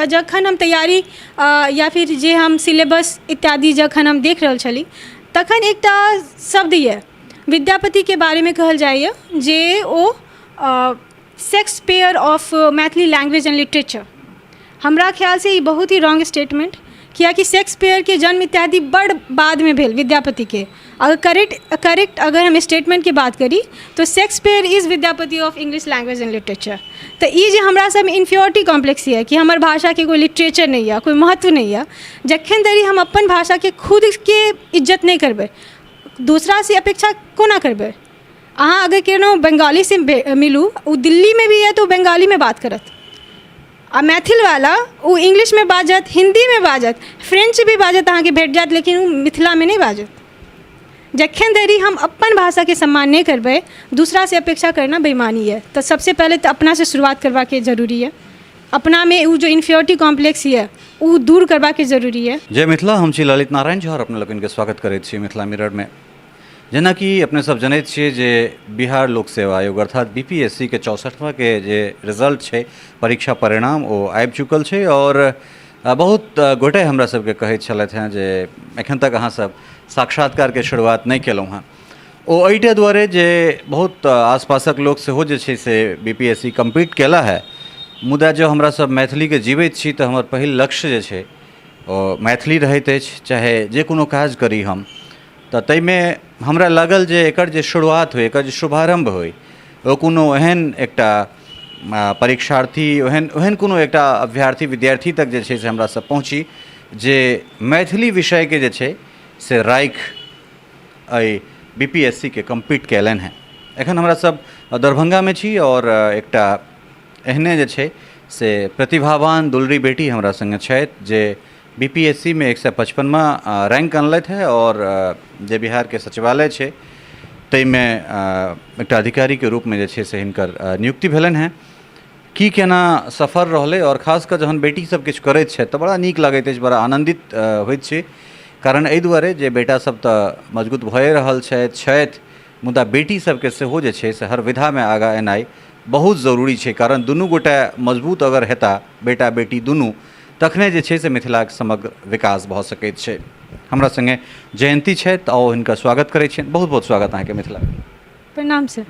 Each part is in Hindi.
जखन हम तैयारी या फिर जे हम सिलेबस इत्यादि जखन हम देख रहल छली तखन एकटा शब्द ये विद्यापति के बारे में कहल जाइए जे ओ Shakespeare of Maithili language and literature. हमरा ख्याल से ये बहुत ही रॉन्ग स्टेटमेंट, कियाकि शेक्सपियर के जन्म इत्यादि बड़ बाद में भेल विद्यापति के। अगर करेक्ट अगर हम स्टेटमेंट की बात करी तो Shakespeare is Vidyapati of English language and literature. तो ये जो हमरा सब इन्फ्योरिटी कॉम्प्लेक्स है कि हमार भाषा के कोई लिटरेचर नहीं है, कोई महत्व नहीं है, जखन तरी हम अपन भाषा के खुद के इज्जत नहीं करबे, दूसरा से अपेक्षा कोना करबे। अहाँ अगर केनो बंगाली से मिलू, वो दिल्ली में भी है तो बंगाली में बात करत, आ मैथिल वाला वो इंग्लिश में बाजत, हिंदी में बाजत, फ्रेंच भी बाजत अहाँ के भेट जात, लेकिन वो मिथिला में नहीं बाजत। जखन देरी हम अपन भाषा के सम्मान नहीं करबे, दूसरा से अपेक्षा करना बेईमानी है। तो सबसे पहले तो अपना से शुरुआत करवा के जरूरी है, अपना में वो जो इन्फ्योरिटी कॉम्प्लेक्स है वो दूर करवा के जरूरी है। जय मिथिला, हम छी ललित नारायण झा और अपने लोगन के स्वागत करैत छी मिथिला मिरर में। जेना कि अपने सब जनैत छियै जे बिहार लोक सेवा आयोग अर्थात बीपीएससी के 64वां के जे रिजल्ट छै, परीक्षा परिणाम वो आबि चुकल छै और बहुत गोटे हमरा सबके कहैत छलथि हैं जे एखन तक अहाँ सब साक्षात्कार के शुरुआत नहीं केलहुँ हैं। ओ एहिटे दुआरे जे बहुत आसपासक लोक सेहो जे छै से बीपीएससी कम्पीट केला है, मुदा जो हमरा सब मैथिली के जीवैत छी तऽ हमर पहिल लक्ष्य जे छै ओ मैथिली रहैत अछि, चाहे जे कोनो काज करी हम। तो तैमे हमरा लागल जे एकर जे शुरुआत होय, एकर जे शुभारंभ होय, ओ कोनो एहन एकटा परीक्षार्थी, ओहन कोनो एकटा अभ्यर्थी विद्यार्थी तक जे छै से हमरा सब पहुँची जे मैथिली विषय के जे छै से राखि अइ बीपीएससी के कम्पीट कैलन हैं। एखन हमरा सब दरभंगा में छी और एकटा एहने जे छै से प्रतिभावान दुलरी बेटी हमरा संगे छथि जे बीपीएससी में 155वां रैंक अनलथि है और जे बिहार के सचिवालय छै तैमे एकटा अधिकारी के रूप में जे छै से हिनकर नियुक्ति भेलन हैं। की केना सफर रहलै और खासकर जहन बेटी सब किछु करैत छै तऽ बड़ा नीक लागैत अछि, बड़ा आनंदित होइत छै। कारण एहि दुआरे जे बेटा सब तऽ मजबूत भए रहल छथि, मुदा बेटी सबके सेहो जे छै से हर विधा में आगाँ एनाइ बहुत जरूरी छै। कारण दुनू गोटा मजबूत अगर हेता, बेटा बेटी दुनू, तखने जे छै से मिथिलाक समग्र विकास भऽ सकैत छै। हमरा संगे जयंती छथि, आओ हिनका स्वागत करै छियनि। बहुत बहुत स्वागत अहाँके मिथिला। प्रणाम सर।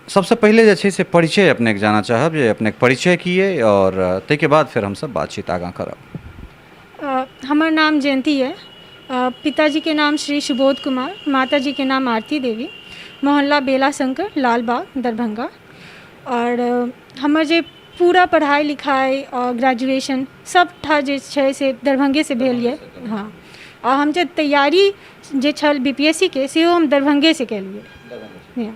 सबसे पहले जे छै से परिचय अपने के जाना चाहब जे अपने परिचय की है और ताहिके बाद फिर हम सब बातचीत आगाँ करब। हमार नाम जयंती है, पिताजी के नाम श्री सुबोध कुमार, माताजी के नाम आरती देवी, मोहल्ला बेला शंकर, लालबाग, दरभंगा। और हमर जे पूरा पढ़ाई लिखाई और ग्रेजुएशन सब ठा जे छै से दरभंगे से भेल है। हाँ, और हम जे तैयारी जे छल बीपीएससी के सेहो हम दरभंगे से केलिए।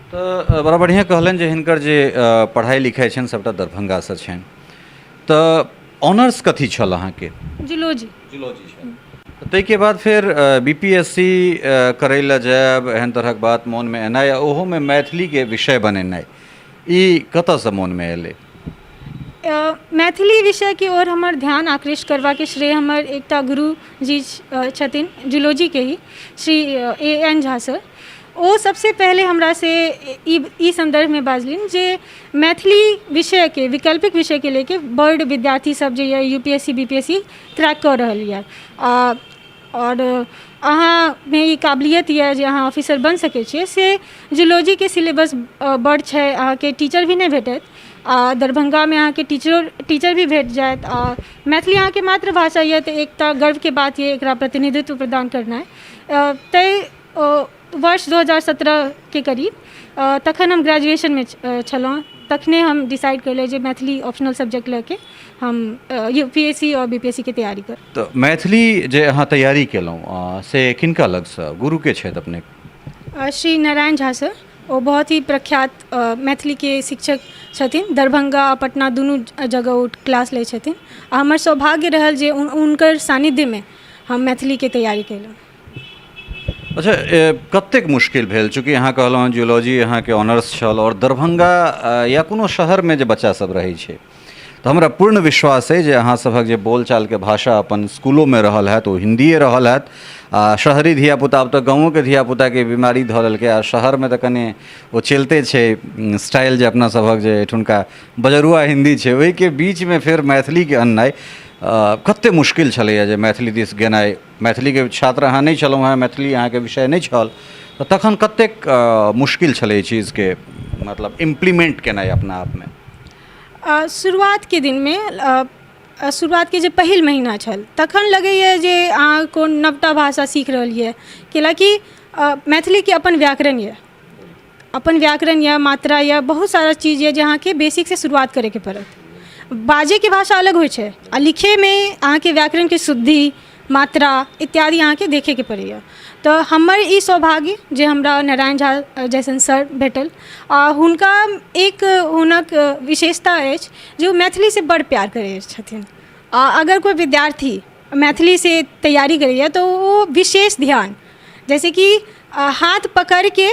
तो बड़ा बढ़िया कहलन जे हिनकर जे पढ़ाई लिखाई छनि सबटा दरभंगा से छनि। तो ऑनर्स कथी छल अहाँके? जूलॉजी। ताहिके बाद फिर बीपीएससी करै लए जायब, एहन तरहक बात मोन में एनाइ, ओहो में मैथिली के विषय बनेनाइ, ई कतऽसँ मोन में एलै? मैथिली विषय की ओर हमर ध्यान आकृष्ट करवा के श्रेय हमर एकटा गुरु जी छथिन जूलॉजी के ही, श्री ए.एन. झा सर। ओ सबसे पहले हमरा से ई संदर्भ में बाजलिन जे मैथिली विषय के, वैकल्पिक विषय के लेके बड़ विद्यार्थी सब जे यूपीएससी बीपीएससी क्रैक कर रहल यऽ, और अहाँ में ई काबिलियत है जे अहाँ ऑफिसर बन सकै छियै। से जूलॉजी के सिलेबस बड़ छै, अहाँ के टीचर भी नहीं भेटत, दरभंगा में अहाँ के टीचर भी भेट जायत, आ मैथिली अहाँ के मातृभाषा ये तो एकटा गर्व के बात ये, एकरा प्रतिनिधित्व प्रदान करना है। तय वर्ष 2017 के करीब तखन हम ग्रेजुएशन में छलहुँ, तखने हम डिसाइड कर जे मैथिली ऑप्शनल सब्जेक्ट लेके हम यूपीएससी और बीपीएससी के तैयारी कर। तो मैथिली जे अहाँ तैयारी केलहुँ से किनका लगसँ, गुरु के छथि अपने? श्री नारायण झा सर, वो बहुत ही प्रख्यात मैथिली के शिक्षक छथिन, दरभंगा आ पटना दुनू जगह वो क्लास लै छथिन। हमर सौभाग्य रहल जे उनकर सानिध्य में हम मैथिली के तैयारी केलहुँ। अच्छा, कतेक मुश्किल भेल, चूँकि अहाँ कहलहुँ जूलॉजी अहाँ के ऑनर्स छल और दरभंगा या कोनो शहर में जे बच्चा सब रहै छै तो हमरा पूर्ण विश्वास है जे अहाँ सभक जे बोलचाल के भाषा अपन स्कूलों में रहल है तो हिंदिए रहल है। शहरी धियापुता अब तो गाँवों के धियापुता के बीमारी धऽ लेलकै आ शहर में तो कने वो चलते छे स्टाइल जे अपना सभक जे एठुनका बजरुआ हिंदी छे ओहि के बीच में फिर मैथिली के अननाइ कते मुश्किल छलैए जे मैथिली दिस गेनाइ। मैथिली के छात्र अहाँ नहीं छलहुँ हैं, मैथिली अहाँ के विषय नहीं छल, तो तखन कतेक मुश्किल छलै चीज़ के मतलब इम्प्लीमेंट केनाइ अपना आप में। शुरुआत के दिन में शुरुआत के जे पहिल महीना छल तखन लगैए जे अहाँ कोन नवटा भाषा सीख रहलिए, कैलाकि मैथिली के अपन व्याकरण यऽ, मात्रा यऽ, बहुत सारा चीज़ यऽ जे अहाँके बेसिक से शुरुआत करे के पड़त। बाजे के भाषा अलग होइ छै आ लिखे में अहाँके व्याकरण के शुद्धि, मात्रा इत्यादि अहाँके देखे के पड़ैए। तो हमर ई सौभाग्य जे हमरा नारायण झा जैसन सर भेटल आ हुनका एक हुनक विशेषता अछि जे ओ मैथिली से बड़ प्यार करै छथिन। आ अगर कोई विद्यार्थी मैथिली से तैयारी करैए तो वो विशेष ध्यान, जैसे कि हाथ पकड़ के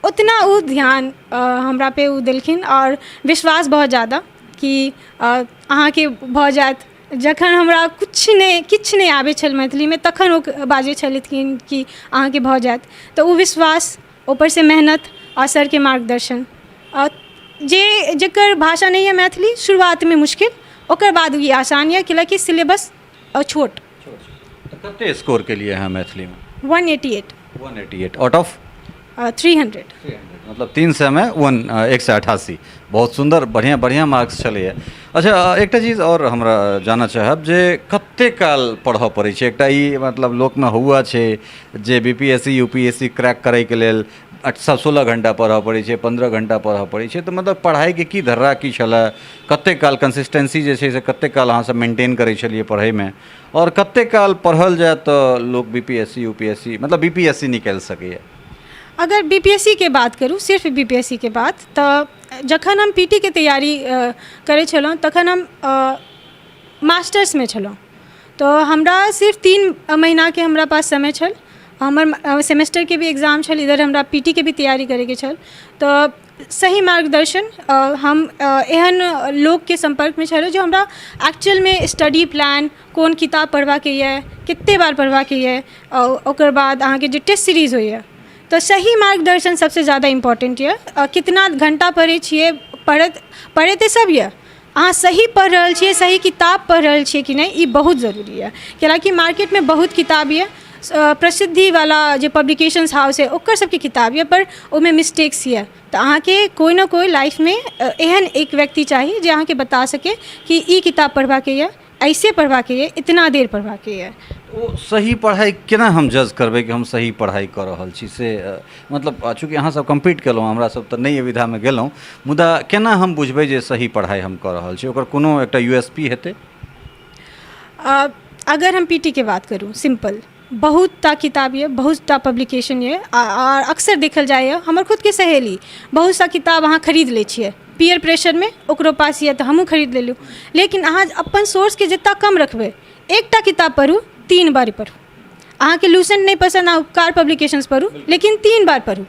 उतना वो ध्यान हमरा पे वो देलखिन और विश्वास बहुत ज़्यादा कि अहाँके भऽ जायत। जखन हमरा किछु नहीं आबै छल मैथिली में तखन ओ बाजै छलखिन कि अहाँके भऽ जायत। तो वो विश्वास, ऊपर से मेहनत और सर के मार्गदर्शन, जेकर भाषा नहीं है मैथिली शुरुआत में मुश्किल, ओकर बाद ये आसान है कैलाकि सिलेबस छोट। तो कते स्कोर के लिए हैं मैथिली में? 188 आउट ऑफ 300 मतलब 300 में 188। बहुत सुंदर, बढ़िया मार्क्स चलैए। अच्छा, एक चीज़ और हमरा जाना चाहब जे कते काल पढ़ऽ पड़ै छै? एकटा ई मतलब लोक में हुआ छै जे बीपीएससी यूपीएससी क्रैक करे के लेल 16 घंटा पढ़ऽ पड़ै छै, 15 घंटा पढ़ऽ पड़ै छै। तो मतलब पढ़ाई के की धर्रा की छलै, कते काल कंसिस्टेंसी जे छै से कते काल अहाँ सब मेंटेन करै छलिए पढ़ाई में, और कते काल पढ़ल जाए तो लोग बीपीएससी यूपीएससी मतलब बीपीएससी निकाल सकैए? अगर बीपीएससी के बात करूँ, सिर्फ बीपीएससी के बात, तो जखन हम पीटी के तैयारी करे छलहुँ तखन हम मास्टर्स में छलहुँ। तो हमरा सिर्फ 3 महीना के हमरा पास समय छल। हमर सेमेस्टर के भी एग्ज़ाम छल, इधर हमरा पीटी के भी तैयारी करे के छल। तो सही मार्गदर्शन हम एहन लोग के संपर्क में छलहुँ जो हमरा एक्चुअल में स्टडी प्लान, कोन किताब पढ़वा के ये, कितने बार पढ़वा के ये, ओकर बाद अहाँ के जो टेस्ट सीरीज होइए, तो सही मार्गदर्शन सबसे ज़्यादा इम्पोर्टेंट है। कितना घंटा पढ़े छिए, पढ़े तो सब है, अहाँ सही पढ़ रहल छिए, सही किताब पढ़ रहल छिए कि नहीं, ये बहुत ज़रूरी है। कैलाकि मार्केट में बहुत किताब है, प्रसिद्धि वाला जो पब्लिकेशंस हाउस है ओकर सबके किताब है, पर ओमे मिस्टेक्स है। तो अहाँ के कोई ना कोई लाइफ में एहन एक व्यक्ति चाहिए जो अहाँ के बता सके कि ई किताब पढ़वा के है, ऐसे पढ़वा के है, इतना देर पढ़वा के है। ओ सही पढ़ाई केना हम जज करबै कि हम सही पढ़ाई कर रहल छी से मतलब चूँकि अहाँ सब कम्पीट केलहुँ, हमरा सब तऽ नहि विधा में गेलहुँ, मुदा केना हम बुझबै जे सही पढ़ाई हम कर रहल छी? ओकर कोनो एकटा यूएसपी हेतै? अगर हम पीटी के बात करूँ, सिंपल बहुत ता किताब है, बहुत ता पब्लिकेशन है, और अक्सर देखल जाए हमर खुद के सहेली बहुत सा किताब अहाँ खरीद ले छिए पीयर प्रेशर में, ओकरो पास ये तो हमहूँ खरीद लेलूँ। लेकिन अहाँ अपन सोर्स के जितना कम रखबै, एकटा किताब पढ़ू, 3 बार पढ़ू। अहाँ के लूसेंट नहीं पसंद, अहाँ उपकार पब्लिकेशंस पढ़ू, लेकिन 3 बार पढ़ू।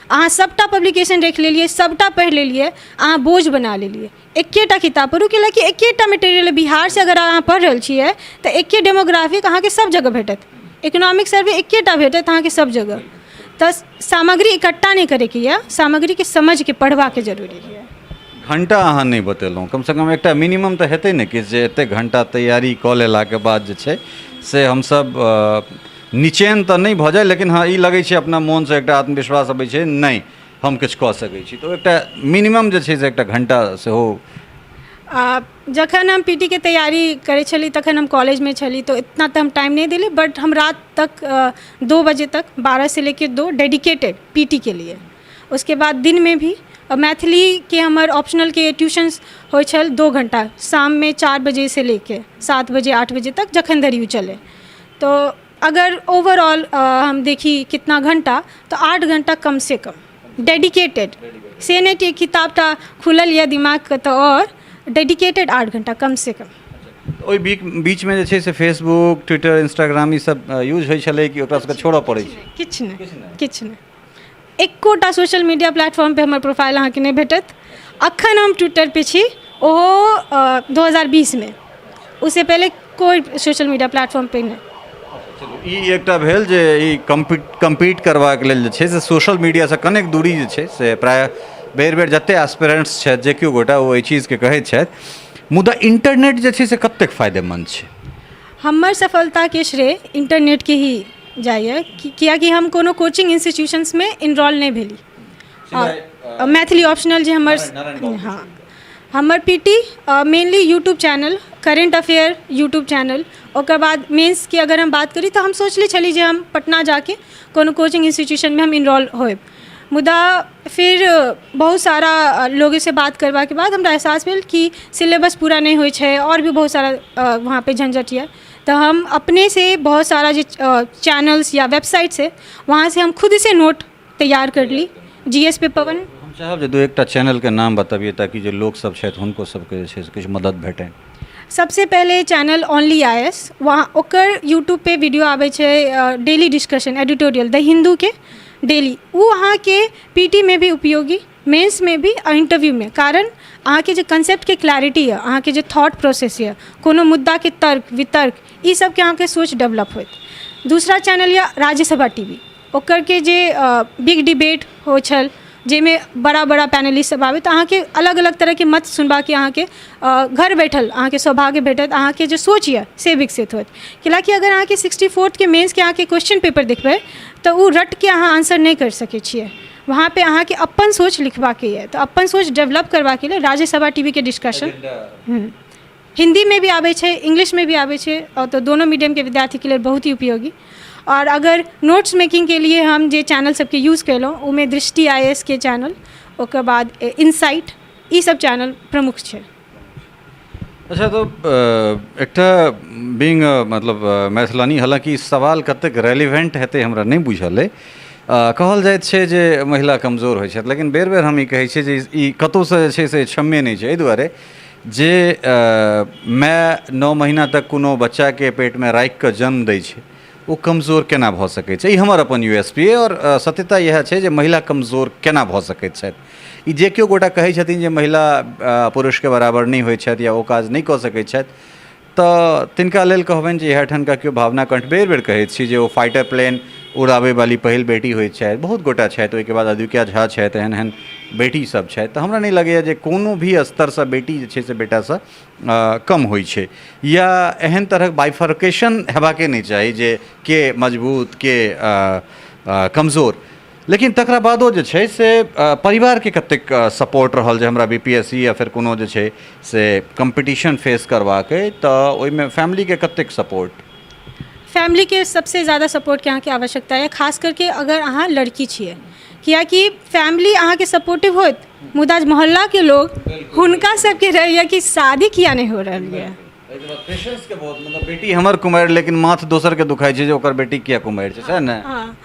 अहाँ सबटा पब्लिकेशन देख लेलिए, सबटा पढ़ लेलिए, अहाँ बोझ बना लेलिए। एकेटा किताब पढ़ू, कैलाकि एकेटा मटेरियल बिहार से अगर अहाँ पढ़ रहल छिए तो एके डेमोग्राफिक अहाँ के सब जगह भेटत, इकोनॉमिक सर्वे एकेटा भेटत अहाँ के सब जगह। तो सामग्री इकट्ठा नहीं करे के ये, सामग्री के समझ के पढ़वा के जरूरी है। घंटा अहाँ नहीं बतेलहुँ, कम से कम एकटा मिनिमम तो हेतै ने कि जे एते घंटा तैयारी कऽ लेलाके बाद जे छै से हमसब निचेन तो नहीं भऽ जाए, लेकिन हाँ ई लगै छै अपना मोन से एकटा आत्मविश्वास अबै छै नहीं हम किछु कऽ सकै छी। तो एकटा मिनिमम जे छै से एकटा घंटा सेहो। जखन हम पीटी के तैयारी करे छली तखन हम कॉलेज में छली, तो इतना तो हम टाइम नहीं दिली, बट हम रात तक 2 बजे तक 12 से लेकर 2 डेडिकेटेड पीटी के लिए। उसके बाद दिन में भी मैथिली के हमार ऑप्शनल के ट्यूशन्स हो छल 2 घंटा, शाम में 4 बजे से लेके 7 बजे 8 बजे तक जखन धरि चले। तो अगर ओवरऑल हम देखी कितना घंटा, तो 8 घंटा कम से कम डेडिकेटेड, से नहीं किताबटा खुलल या दिमाग के, तो और डेडिकेटेड 8 घंटा कम से कम। ओहि बीच में जे छै से फेसबुक, ट्विटर, इंस्टाग्राम ई सब यूज होइ छलै कि ओकरा सबके छोड़ऽ पड़ै छै? किछु नहीं। एकोटा सोशल मीडिया प्लेटफॉर्म पे हमर प्रोफाइल अहाँ के नहीं भेटत। अखन हम ट्विटर पे छी, वो 2020 में, उससे पहले कोई सोशल मीडिया प्लेटफॉर्म पे नहीं। चलू ई एकटा भेल जे ई कम्पीट करबाक लेल जे छै से सोशल मीडिया से कनेक दूरी जे छै से प्राय बेर बेर जते एस्पिरेंट्स छथि जे केओ गोटा ओ एहि चीजके कहैत छथि, मुदा इंटरनेट जे छै से कतेक फायदेमंद छै? हमर सफलताके श्रेय इंटरनेटके ही जाइए, कियाकि हम कोनो कोचिंग इंस्टीट्यूशंस में इनरोल नहीं भेली। मैथिली ऑप्शनल जे हाँ हमर PT mainly YouTube channel, current affair YouTube channel, ओकर बाद मेंस की अगर हम बात करी तो हम सोचले छली जे हम पटना जाके कोनो कोचिंग इंस्टीट्यूशन में हम इनरोल होएब, मुदा फिर बहुत सारा लोगों से बात करवा के बाद हमरा एहसास भेल कि सिलेबस पूरा नहीं होइ छै और भी बहुत सारा वहाँ पे झंझट है। तो हम अपने से बहुत सारा जो चैनल्स या वेबसाइट से वहाँ से हम खुद से नोट तैयार कर ली। जीएस पेपर 1 हम चाहब जे दो एकटा चैनल के नाम बताबिए ताकि जो लोग सब छथि हुनको सबके जे छै से किछु मदद भेटै। सबसे पहले चैनल ओनली IAS, वहाँ ओकर यूट्यूब पे वीडियो आवे छै daily discussion editorial the Hindu के डेली, वो अहाँ के पीटी में भी उपयोगी, मेंस में भी और इंटरव्यू में, कारण अहाँ के जो कंसेप्ट के क्लैरिटी है, अहाँ के जो थॉट प्रोसेस है, कोनो मुद्दा के तर्क वितर्क ई सब के अहाँ के सोच डेवलप होत। दूसरा चैनल या राज्यसभा टीवी, ओकर के जे बिग डिबेट हो छल जेमे बड़ा बड़ा पैनलिस्ट सब आवे, तो अहाँ के अलग अलग तरह के मत सुनबा के अहाँ के घर बैठल अहाँ के सौभाग्य भेटत, अहाँ के जो सोच है से विकसित होत। कियाकि अगर अहाँ के 64th के मेंस के अहाँ के क्वेश्चन पेपर देखबै तो वो रट के अहाँ आंसर नहीं कर सकै छियै, वहाँ पे अहाँ के अपन सोच लिखबा के है, तो अपन सोच डेवलप करबा के लिए राज्यसभा टीवी के डिस्कशन हिंदी में भी आवे छे, इंग्लिश में भी आवे छे, और तो दोनों मीडियम के विद्यार्थी के लिए बहुत ही उपयोगी। और अगर नोट्स मेकिंग के लिए हम जे चैनल सबके यूज़ कयलहुँ उमें दृष्टि IAS के चैनल, ओकर बाद इनसाइट, ई सब चैनल प्रमुख छै। अच्छा, तो एकटा बीइंग मतलब मैथिलानी, हालांकि ई सवाल कतेक रेलिवेंट हेतै हमरा नहि बुझल अइ। कहल जाइत छै जे महिला कमजोर होइ छथि, लेकिन बेर बेर हम ई कहै छियै जे ई कतहुसँ जे छै से क्षम्य नहि छै, एहि दुआरे जे माय 9 महीना तक कोनो बच्चाके पेटमे राखि कऽ जन्म दै छै वो कमजोर केना भऽ सकैत छै। ई हमर अपन USP अइ, और सत्यता इएह छै जे महिला कमजोर केना भऽ सकैत छथि। ई जे केओ गोटा कहै छथिन जे महिला पुरुषके बराबर नहि होइ छथि या ओ काज नहि कऽ सकैत छथि, तऽ तिनका लेल कहबनि जे इएह ठनका केओ भावना कंठ बेर बेर कहैत छी जे ओ फाइटर प्लेन उड़ाबै वाली पहिल बेटी होइत छथि, बहुत गोटा छथि, ओहिके बाद अद्विका झा छथि, एहन एहन बेटी सब छथि। तऽ हमरा नहि लगैए जे कोनो भी स्तरसँ बेटी जे छै से बेटासँ कम होइ छै, या एहन तरहक बाइफर्केशन हेबाके नहि चाही जे के मजबूत के कमजोर। लेकिन तकरा बादो जे छै से परिवारके कतेक सपोर्ट रहल जे हमरा BPSC या फिर कोनो जे छै से कम्पिटिशन फेस करबाक अइ, तऽ ओहिमे फैमिलीके कतेक सपोर्ट? फैमिली के सबसे ज़्यादा सपोर्ट के अहाँ के आवश्यकता है, खास करके अगर अहाँ लड़की छिए, कियाकि फैमिली अहाँ के सपोर्टिव होत, मुदा मोहल्ला के लोग हुनका सबके रहैया कि शादी किया नहीं हो रही है। पेशेंस के बहुत, मतलब बेटी हमर कुमारि लेकिन माथ दोसर के दुखाई छै जे ओकर बेटी किया कुमारि छै, सही ने? हाँ,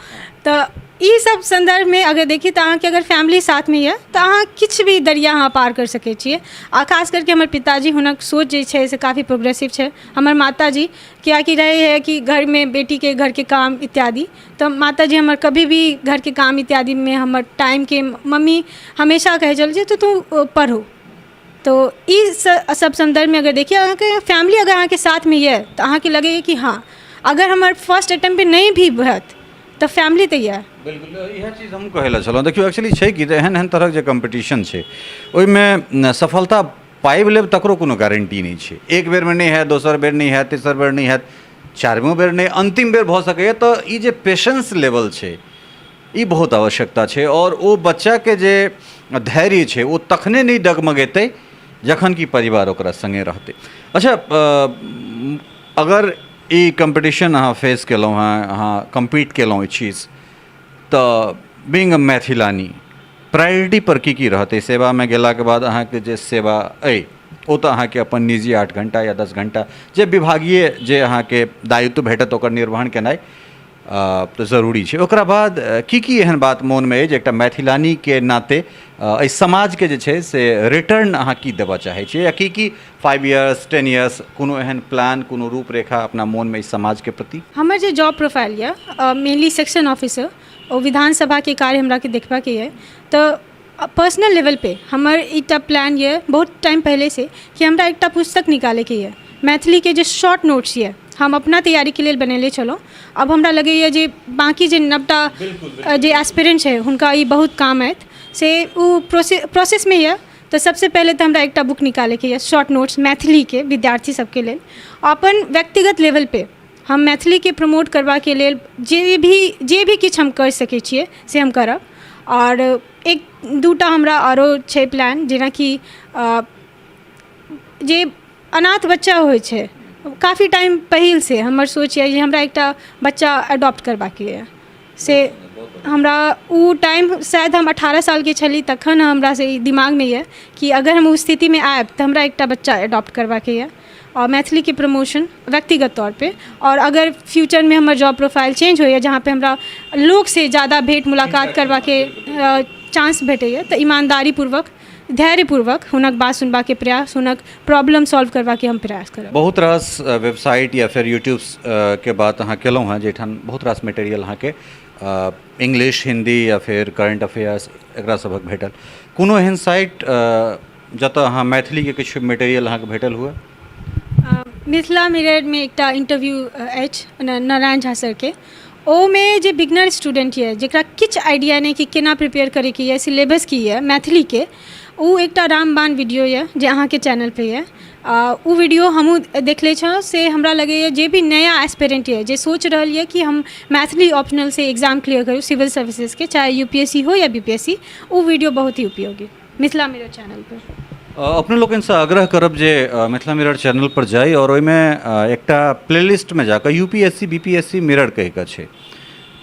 तो ई सब संदर्भ में अगर देखिए तो अहाँ के अगर फैमिली साथ में है तो अहाँ किछ भी दरिया अहाँ पार कर सकै छिए। आ खास करके हमर पिताजी, हुनक सोच जे छै से काफ़ी प्रोग्रेसिव छै। हमर माताजी कियाकि रहे है कि घर में बेटी के घर के काम इत्यादि, तो माताजी हमर कभी भी घर के काम इत्यादि में हमर टाइम के मम्मी हमेशा कहे चल जे तो तू पढ़ो। तो इस सब संदर्भ में अगर देखिए अहाँ के फैमिली अगर अहाँ के साथ में है तो अहाँ के लगे कि हाँ अगर हमार फर्स्ट अटेम्प्ट पे नहीं भी भत तो फैमिली तैयार। बिल्कुल यह चीज़ हम कहै लए छलहुँ। देखियो एक्चुअली छै कि एहन एहन तरहक जे कम्पटिशन छै ओहिमे सफलता पाबि लेब तकरो कोनो गारंटी नहीं छै। एक बेर में नहीं है, दोसर बेर नहीं है, तेसर बेर नहीं है, चारिमो बेर नहीं, अंतिम बेर भऽ सकैए। तो ई जे पेशेंस लेवल छै ई बहुत आवश्यकता छै, और ओ बच्चा के जे धैर्य छै ओ तखने नहीं डगमगेतै जखन कि परिवार ओकरा संगे रहतै। अच्छा, अगर ई कम्पटिशन अहाँ फेस केलहुँ हँ, अहाँ कम्पीट केलहुँ ई चीज, तऽ बीइंग अ मैथिलानी प्रायोरिटी पर की रहतै? सेवा में गेलाके बाद अहाँके जे सेवा अइ ओ तऽ अहाँके अपन निजी 8 घंटा या 10 घंटा जे विभागीय जे अहाँके दायित्व भेटत ओकर निर्वहन केनाइ तो जरूरी छै। ओकरा बाद की एहन बात मोन में अइ जे एकटा मैथिलानी के नाते एहि समाज के जे छै से रिटर्न अहाँ की देबऽ चाहै छियै, या की 5 इयर्स 10 इयर्स कोनो एहन प्लान, कोनो रूपरेखा अपना मोन में इस समाज के प्रति? हमर जे जॉब प्रोफाइल यऽ मेनली सेक्शन ऑफिसर और विधानसभा के कार्य हमरा के देखबा के है। तो पर्सनल लेवल पे हमर एकटा प्लान ये बहुत टाइम पहले से कि हमरा एकटा पुस्तक निकाले के ये मैथिली के जे शॉर्ट नोट्स ये हम अपना तैयारी के लिए बनेले चलो। अब हमरा लगैए जे बाकी जे नवटा जे एस्पिरेंट है हुनका ई बहुत काम आयत से वो प्रोसेस में ये। तो सबसे पहले तो हमरा एकटा बुक निकाले के ये शॉर्ट नोट्स मैथिली के विद्यार्थी सबके लेल। अपन व्यक्तिगत लेवल पे हम मैथिली के प्रमोट करबा के लेल जे भी किछु हम कर सकै छियै से हम करब। और एक दूटा हमरा आरो छै प्लान, जेना कि जे अनाथ बच्चा होइ छै काफ़ी टाइम पहिल से हमर सोच है जे हमरा एकटा बच्चा अडॉप्ट करबाके यऽ से हमरा उ टाइम शायद हम 18 साल के छली तखन हमरा से दिमाग में यऽ कि अगर हम उस स्थिति में आयब तो हमरा एकटा बच्चा अडॉप्ट करबाके यऽ और मैथिली के प्रमोशन व्यक्तिगत तौर पे। और अगर फ्यूचर में हमार जॉब प्रोफाइल चेंज होइए जहाँ पे हमरा लोग से ज़्यादा भेंट मुलाकात करबाके चांस भेटैए तो ईमानदारीपूर्वक धैर्यपूर्वक हुनक बात सुनबा के प्रयास, हुनक प्रॉब्लम सॉल्व करबा के हम प्रयास करब। बहुत रास वेबसाइट या फिर यूट्यूब के बात अहाँ केलहुँ हैं जेठान बहुत रास मटेरियल अहाँके इंग्लिश, हिंदी या फिर करंट अफेयर्स एकरा सबक भेटल। कोनो एहन साइट जतऽ अहाँ मैथिली के किछु मटेरियल अहाँके भेटल हुए? मिथिला मिरर में एकटा इंटरव्यू अछि नारायण झा सर के, ओमे जे बिगनर स्टूडेंट ये जकरा किछु आइडिया नहीं कि केना प्रिपेयर करे के ये, सिलेबस की है मैथिली के, वो एकटा रामबाण वीडियो ये जे अहाँ के चैनल पे ये। वो वीडियो हमहूँ देखले छौँ से हमरा लगैए जे भी नया एस्पिरेंट ये जे सोच रहल ये कि हम मैथिली ऑप्शनल से एग्जाम क्लियर करूँ सिविल सर्विसेज के, चाहे यूपीएससी हो या बीपीएससी, वो वीडियो बहुत ही उपयोगी मिथिला मिरर चैनल पर। अपने लोगन से आग्रह करब जे मिथिला मिरर चैनल पर जाई और ओहिमे एकटा प्लेलिस्ट में जाकर यूपीएससी बीपीएससी मिरर कहि के छै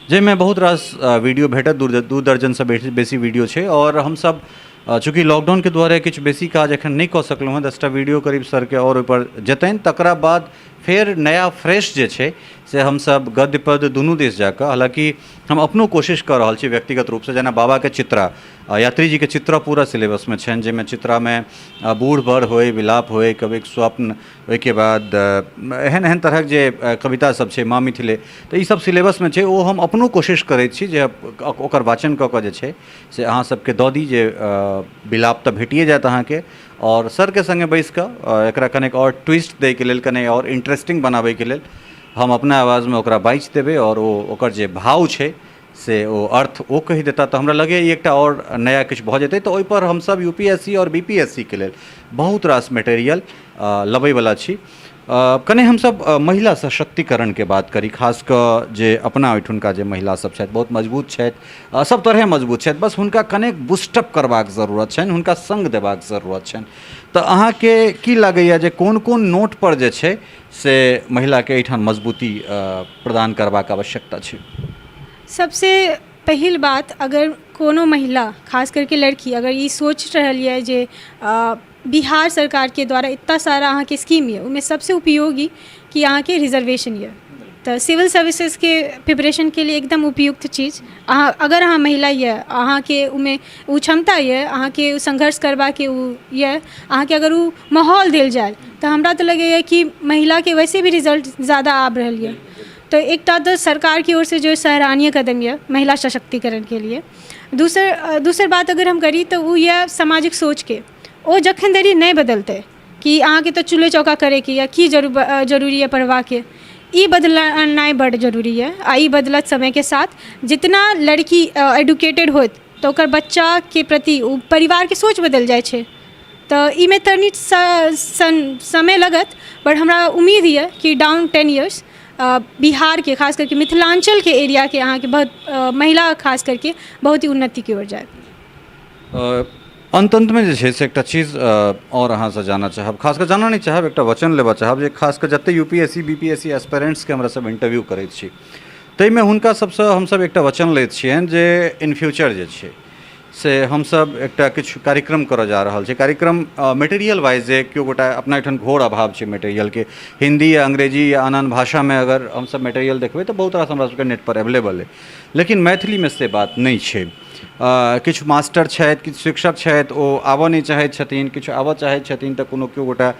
जाहिमे बहुत रास वीडियो भेटत, 2 दर्जन से बेसी वीडियो छै। और हम सब चूँकि लॉकडाउन के द्वारे किछु बेसी काज एखन नहीं कऽ सकलहुँ हैं, 10टा वीडियो करीब सर के और ओहिपर जेतनि तकरा बाद फिर नया फ्रेश जे छै से हम सब गद्य पद दुनू दिस जाकर, हालांकि हम अपनो कोशिश कर रहल छी व्यक्तिगत रूप से, जेना बाबा के चित्रा यात्री जी के चित्रा पूरा सिलेबस में छनि, जाहिमे चित्रा में बूढ़ बड़ होय, विलाप होय, कविक स्वप्न, ओहिके बाद एहन एहन तरहक जे कविता सब छै, माँ मिथिले, तो ई सब सिलेबस में छै। ओ हम अपनो कोशिश करैत छी जे ओकर वाचन कऽ कऽ जे छै से अहाँ सबके दऽ दी, जे विलाप तऽ भेटिए जायत अहाँके। और सर के संगे बैस कऽ एकरा कनेक और ट्विस्ट दै के लेल, कने और इंटरेस्टिंग बनाबै के लेल हम अपना आवाज में ओकरा बाइच देबै और ओकर जे भाव छै से ओ अर्थ ओ कहि देता। तो हमरा लगे एकटा और नया किछु भऽ जेतै। तो ओहिपर हम सब यूपीएससी और बीपीएससी के लेल बहुत रास मटेरियल लबै वाला छी। कने हम सब महिला सशक्तिकरण के बात करी, खास कऽ जे अपना ओहिठुनका जे महिला सब छथि बहुत मजबूत छथि, सब तरहे मजबूत छथि, बस हुनका कनेक बूस्टअप करबाक जरूरत छनि, हुनका संग देबाक जरूरत छनि। तऽ अहाँके की लागैए जे कोन कोन नोट पर जे छै से महिला के एहिठाम मजबूती प्रदान करबाक आवश्यकता छै? सबसे पहिल बात, अगर कोनो महिला खास करके लड़की अगर ये सोच रही है जे बिहार सरकार के द्वारा इतना सारा अहाँ के स्कीम है, उनमें सबसे उपयोगी कि अहाँ के रिजर्वेशन है, तो सिविल सर्विसेज के प्रिपरेशन के लिए एकदम उपयुक्त चीज़। अगर अहाँ महिला ये, अहाँ के उमें वो क्षमता ये, अहाँ के संघर्ष करबा के ये, अहाँ के अगर वो माहौल दिल जाए तो हमरा तो लगे कि महिला के वैसे भी रिजल्ट ज़्यादा आब रही है। तो एकटा तो सरकार की ओर से जो सराहनीय कदम है महिला सशक्तिकरण के लिए। दूसर बात अगर हम करी तो वो यह सामाजिक सोच के ओ जखन देरी नहीं बदलते कि अहाँ के तो चूल्हे चौका करे के या की जरूरी है पढ़वा के, ई बदलना बड़ जरूरी है। आ ई बदलत समय के साथ जितना लड़की एडुकेटेड होत तो ओकर बच्चा के प्रति परिवार के सोच बदल जाए छे। तो ई में तनिक समय लगत, बट हमरा उम्मीद है कि डाउन 10 ईयर्स बिहार के खास करके मिथिलांचल के एरिया के अहाँ के बहुत महिला खास करके बहुत ही उन्नति की ओर जाए। अंत में जे छै से एकटा चीज और अहाँ से जाना चाहब, खास कर जाना नहीं चाहब, एकटा वचन लेबा चाहब जे खास कर जते यूपीएससी बीपीएससी एस्पिरेंट्स के हमरा सब इंटरव्यू करैत छी ताहिमे हुनका सबसे हम सब एकटा वचन लैत छियनि जे इन फ्यूचर जे छै से हम सब एकटा किछु कार्यक्रम करऽ जा रहल छै। कार्यक्रम मटेरियल वाइज जे केओ गोटा अपना एहिठाम घोर अभाव छै मटेरियल के, हिंदी या अंग्रेजी या आन भाषा में अगर हम सब मटेरियल देखबै तो बहुत रास हमरा सबके नेट पर अवेलेबल है, लेकिन मैथिली में से बात नहीं छै। किछु मास्टर छथि, किछु शिक्षक छथि, ओ आबऽ नहि चाहैत छथिन, किछु आबऽ चाहैत छथिन तऽ कोनो केओ गोटा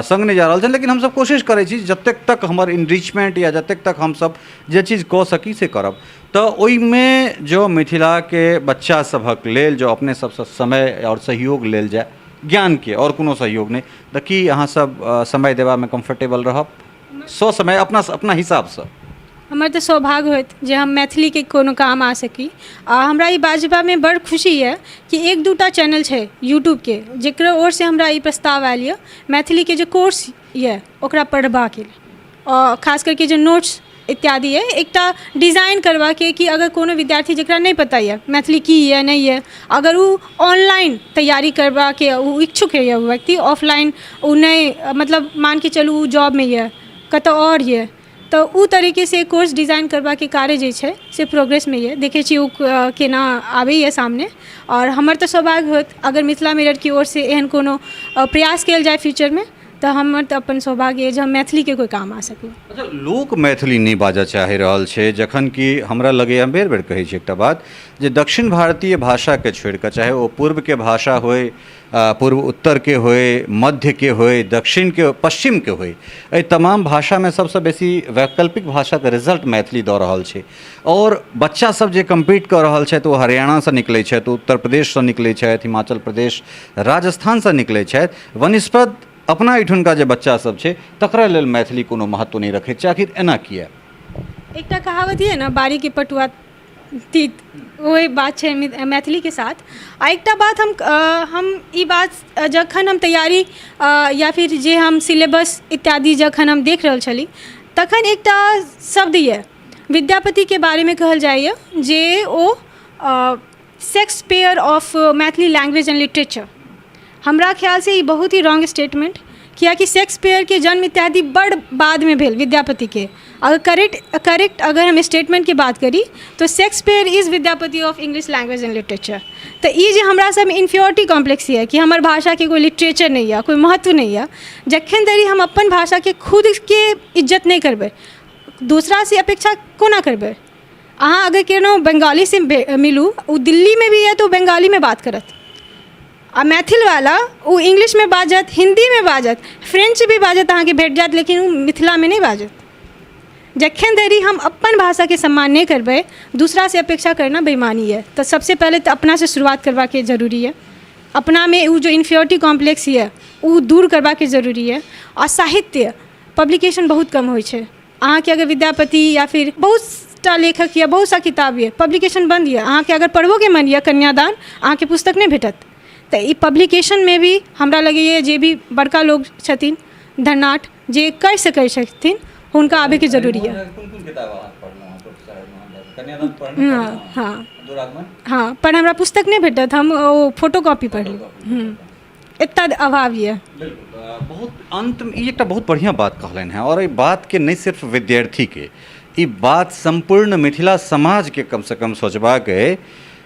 संग नहि जा रहल छथिन। लेकिन हमसब कोशिश करै छी जतेक तक हमर इनरिचमेंट या जतेक तक हमसब जे चीज़ कऽ सकी से करब। तऽ ओहिमे जो मिथिलाके बच्चा सभक लेल जो अपने सबसँ समय और सहयोग लेल जाय, ज्ञान के और कोनो सहयोग नहीं, तऽ की अहाँ सब समय देबामे कंफर्टेबल रहब समय अपना हिसाबसँ? हमर तऽ सौभाग्य होइत जे हम मैथिली के कोनो काम आ सकी। आ हमरा ई बाजबामे बड़ खुशी यऽ कि एक दूटा चैनल छै यूट्यूब के जकरा ओर से हमरा ई प्रस्ताव आयल यऽ मैथिली के जो कोर्स यऽ ओकरा पढ़बाके लेल, और खास करके जो नोट्स इत्यादि है एकटा डिज़ाइन करबाके कि अगर कोनो विद्यार्थी जकरा नहीं पता है मैथिली की है नहीं है, अगर वो ऑनलाइन तैयारी करबाके वो इच्छुक है वो व्यक्ति, ऑफलाइन वो नहीं मतलब मान के चलू वो जॉब में है कतौ और है, तो उ तरीके से कोर्स डिज़ाइन करबाके कार्य जे छै से प्रोग्रेस में है। देखे छी केना आबैए सामने। और हमर तो सौभाग्य होत अगर मिथिला मिरर की ओर से एहन कोनो प्रयास कयल जाए फ्यूचर में, तो हमर तऽ अपन सौभाग्य जे हम मैथिली के कोई काम आ सकू। अच्छा, लोक मैथिली नहीं बाजऽ चाहि रहल छै, जखन कि हमरा लगे हम बेर बेर कहै छी एकटा बात जे दक्षिण भारतीय भाषा के छोड़ि कऽ चाहे ओ पूर्व के भाषा होय, पूर्व उत्तर के होय, मध्य के होय, दक्षिण के पश्चिम के होय, एहि तमाम भाषा में सबसे बेसी वैकल्पिक भाषा के रिजल्ट मैथिली दऽ रहल छै। और बच्चा सब जे कम्पीट कऽ रहल छथि ओ हरियाणा से निकलै छथि, उत्तर प्रदेश से निकलै छथि, हिमाचल प्रदेश, राजस्थान से निकलै छथि, वनिस्पत अपना एहिठुनका जे बच्चा सब छै तकरा लेल मैथिली कोनो महत्व नहीं रखै छै। आखिर एना किया? एकटा कहावत है ना, बारी के पटुआ तीत, वही बात है मैथिली के साथ। आ एकटा बात हम ई बात जखन हम तैयारी या फिर जे हम सिलेबस इत्यादि जखन हम देख रहल छली तखन एकटा शब्द है विद्यापति के बारे में कहल जाइए जे ओ Shakespeare of Maithili language and literature. हमरा ख्याल से ये बहुत ही रॉन्ग स्टेटमेंट, कियाकि शेक्सपियर के जन्म इत्यादि बड़ बाद में भेल विद्यापति के। अगर करेक्ट अगर हम स्टेटमेंट की बात करी तो Shakespeare is Vidyapati of English language and literature. तो ये जो हमरा सब इन्फ्योरिटी कॉम्प्लेक्स है कि हमार भाषा के कोई लिटरेचर नहीं है, कोई महत्व नहीं है, जखन धरि हम अपन भाषा के खुद के इज्जत नहीं करबे दूसरा से अपेक्षा कोना करबे। अहाँ अगर केनो बंगाली से मिलू, वो दिल्ली में भी है तो बंगाली में बात करत, आ मैथिल वाला वो इंग्लिश में बाजत, हिंदी में बाजत, फ्रेंच भी बाजत अहाँ के भेट जात, लेकिन वो मिथिला में नहीं बाजत। जखन धरि हम अपन भाषा के सम्मान नहीं करबे दूसरा से अपेक्षा करना बेईमानी है। तो सबसे पहले तो अपना से शुरुआत करवा के ज़रूरी है, अपना में वो जो इन्फ्योरिटी कॉम्प्लेक्स है वो दूर करवा के ज़रूरी है। और साहित्य पब्लिकेशन बहुत कम हो छै, अहाँ के अगर विद्यापति या फिर बहुत टा लेखक या बहुत सा किताब है पब्लिकेशन बंद है, अहाँ के अगर पढ़बो के मन है कन्यादान अहाँ के पुस्तक नहीं भेटत। तो ई पब्लिकेशन में भी हमरा लगैए जे भी बड़का लोग छथिन धनाट जे कर सकै छथिन हुनका आबे के जरूरी है। हाँ, पर हमरा पुस्तक नहीं भेटत, हम फोटो कॉपी पढ़लू, इतना अभाव है। बहुत अंत में ये एक बहुत बढ़िया बात कहलन है, और ये बात के नहीं सिर्फ विद्यार्थी के, ये बात संपूर्ण मिथिला समाज के कम से कम सोचबाक है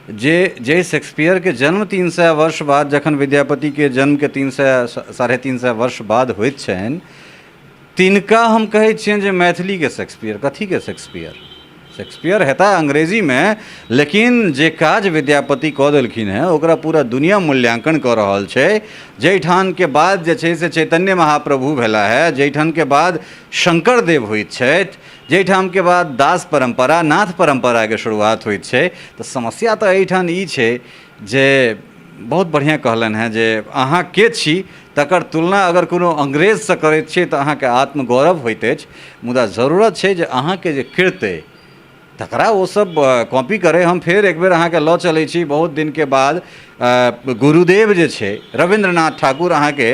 जे शेक्सपियर के जन्म 300 वर्ष बाद, जखन विद्यापति के जन्म के 300-350 वर्ष बाद होइत छनि, तिनका हम कहै छियनि जे मैथिली के शेक्सपियर। कथी के शेक्सपियर? शेक्सपियर हेता अंग्रेजी में, लेकिन जे काज विद्यापति कऽ देलखिन हैं ओकरा पूरा दुनिया मूल्यांकन कऽ रहल छै। जैठान के बाद जे छै से चैतन्य महाप्रभु भेला है, जैठान के बाद शंकर देव होइत छथि, जैठाम के बाद दास परंपरा, नाथ परंपरा के शुरुआत होइत छै। तो समस्या तो एहिठाम ई छै जे बहुत बढ़िया कहलन है जे अहाँ के छी तकर तुलना अगर कोनो अंग्रेज से करैत छियै तऽ अहाँके आत्मगौरव होइत अछि, मुदा जरूरत छै जे अहाँके जे कृत्य तकरा वो सब कॉपी करे। हम फिर एक बेर अहाँके लऽ चलै छी बहुत दिन के बाद, गुरुदेव जे छै रविंद्रनाथ ठाकुर अहाँके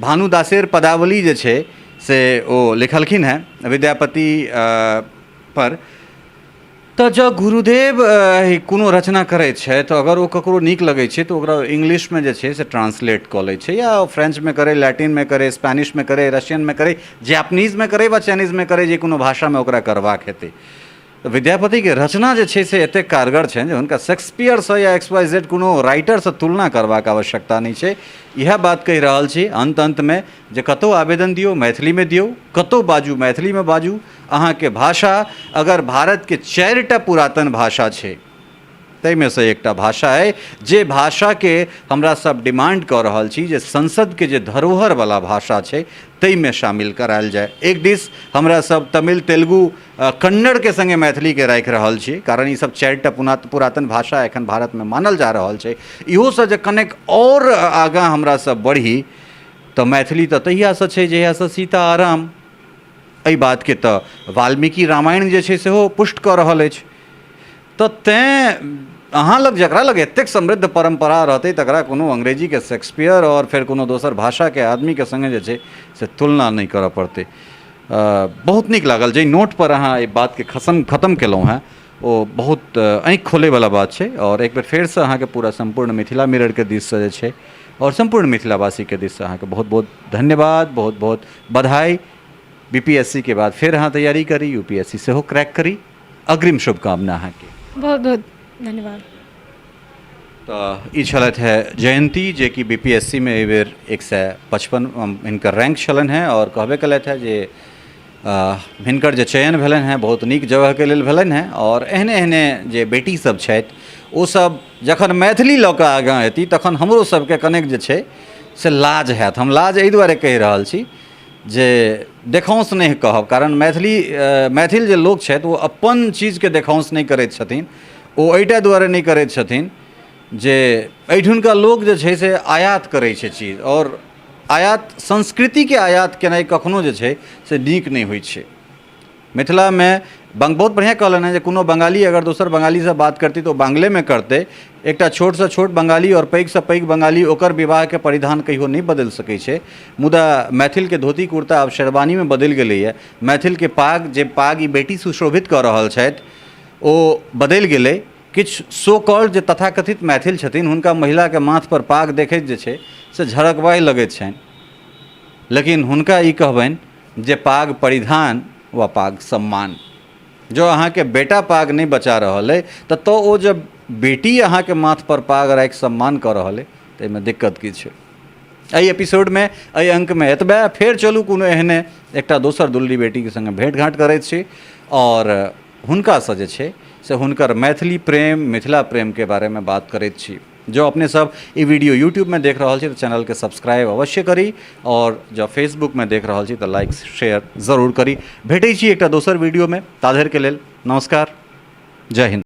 भानुदासेर पदावली जे छै से ओ लिखलखिन हैं विद्यापति पर। तो जब गुरुदेव कोनो रचना करैत छै तो अगर वो ककरो नीक लगै छै तो ओकरा इंग्लिश में जे छै से ट्रांसलेट कऽ लै छै, या फ्रेंच में करे, लैटिन में करे, स्पेनिश में करे, रशियन में करे, जापानीज में करे वा चाइनीज में करे, जे कोनो भाषा में ओकरा करबाक हेतै। तो विद्यापति के रचना जे छै से एतेक कारगर छै जे हुनका शेक्सपियर से या XYZ कोनो राइटर से तुलना करबाक आवश्यकता नहीं छै। यह बात कहि रहल छी अंत में जे कतौ आवेदन दियो मैथिली में दियो, कतौ बाजू मैथिली में बाजू। अहाँ के भाषा अगर भारत के 4टा पुरातन भाषा छै तै में से एकटा भाषा है जे भाषा के हमरा सब डिमांड कर रहल छी जे संसद के जे धरोहर वाला भाषा छै तै में शामिल करायल जाए। एक दिस हमरा सब तमिल, तेलुगु, कन्नड़ के संगे मैथिली के राखि रहल छी, कारण ई सब 4टा पुरातन भाषा एखन भारत में मानल जा रहल छै। इहो से जे कनेक और आगाँ हमरा सब बढ़ी तो मैथिली तो तहिया से छै जहिया से सीता आ राम। एहि बात के तो वाल्मीकि रामायण जे छै सेहो पुष्ट कऽ रहल अछि। तो तेँ अहाँ लग जकरा लग एतेक समृद्ध परंपरा रहते तकरा कोनो अंग्रेजी के शेक्सपियर और फिर कोनो दोसर भाषा के आदमी के संगे जे छै से तुलना नहीं करऽ पड़ते। बहुत नीक लागल जे नोट पर अहाँ एहि बात के खत्म केलहुँ हैं, ओ बहुत आँखि खोले वाला बात छै। और एक बेर फेर से अहाँ के पूरा संपूर्ण मिथिला मिरर के दिस से जे छै और संपूर्ण मिथिलावासी के दिस से अहाँ के बहुत बहुत धन्यवाद, बहुत बहुत बधाई। बीपीएससी के बाद फिर अहाँ तैयारी करी, यूपीएससी से हो क्रैक करी। अग्रिम शुभकामना अहाँ के। बहुत बहुत धन्यवाद। तो ई छलथि है जयंती जे कि बीपीएससी में एहि बेर 155 हिनकर रैंक छलन है और कहबे कलथि है जे हिनकर जे चयन भेलन है बहुत नीक जगह के लेल भेलन है। और एहने एहने जे बेटी सब छथि ओ सब जखन मैथिली लऽ कऽ आगाँ एती तखन हमरो सबके कनेक जे छै से लाज हैत। हम लाज एहि दुआरे कहि रहल छी जे देखाउँस नहीं कहब, कारण मैथिल जे लोक छथि ओ अपन चीज के देखाउँस नहीं करैत छथिन। ओ एहिटा दुआरे नहीं करैत छथिन जे एहिठुनका लोक जे छै से आयात करै छै चीज, और आयात संस्कृति के आयात केनाइ कखनो जे छै से नीक नहीं होइ छै। मिथिला में बहुत बढ़िया कहलन है जे कोनो बंगाली अगर दोसर बंगाली से बात करती तो बांग्ले में करते। एकटा छोट से छोट बंगाली और पैघ से पैघ बंगाली ओकर विवाह के परिधान कहियो नहीं बदल सकै छै। मुदा मैथिल के धोती कुर्ता आब शेरवानी में बदल गेलै है। मैथिल के पाग जे पाग ई बेटी सुशोभित कऽ रहल छथि ओ बदल गेलै। किछु सो कॉल्ड जे तथाकथित मैथिल छथिन हुनका महिला के माथ पर पाग देखैत जे छै से झरकबाइ लगैत छनि, लेकिन हुनका ई कहबनि जे पाग परिधान व पाग सम्मान। जो अहाँ के बेटा पाग नहीं बचा रहल है तो ओ जब बेटी अहाँ के माथ पर पाग राखि सम्मान कऽ रहल है तो एहिमे दिक्कत की छै। एहि एपिसोड में एहि अंक में एतबे। फेर चलू कोनो एहने एकटा दोसर दुल्ली बेटी के संगे भेंट घाट करैत छी और हुनका से जे छै से हुनकर मैथिली प्रेम, मिथिला प्रेम के बारे में बात करैत छी। जो अपने सब ई वीडियो यूट्यूब में देख रहल छी तो चैनल के सब्सक्राइब अवश्य करी, और जो फेसबुक में देख रहल छी तो लाइक शेयर जरूर करी। भेटै छी एकटा दोसर वीडियो में, ताधर के लेल नमस्कार, जय हिंद।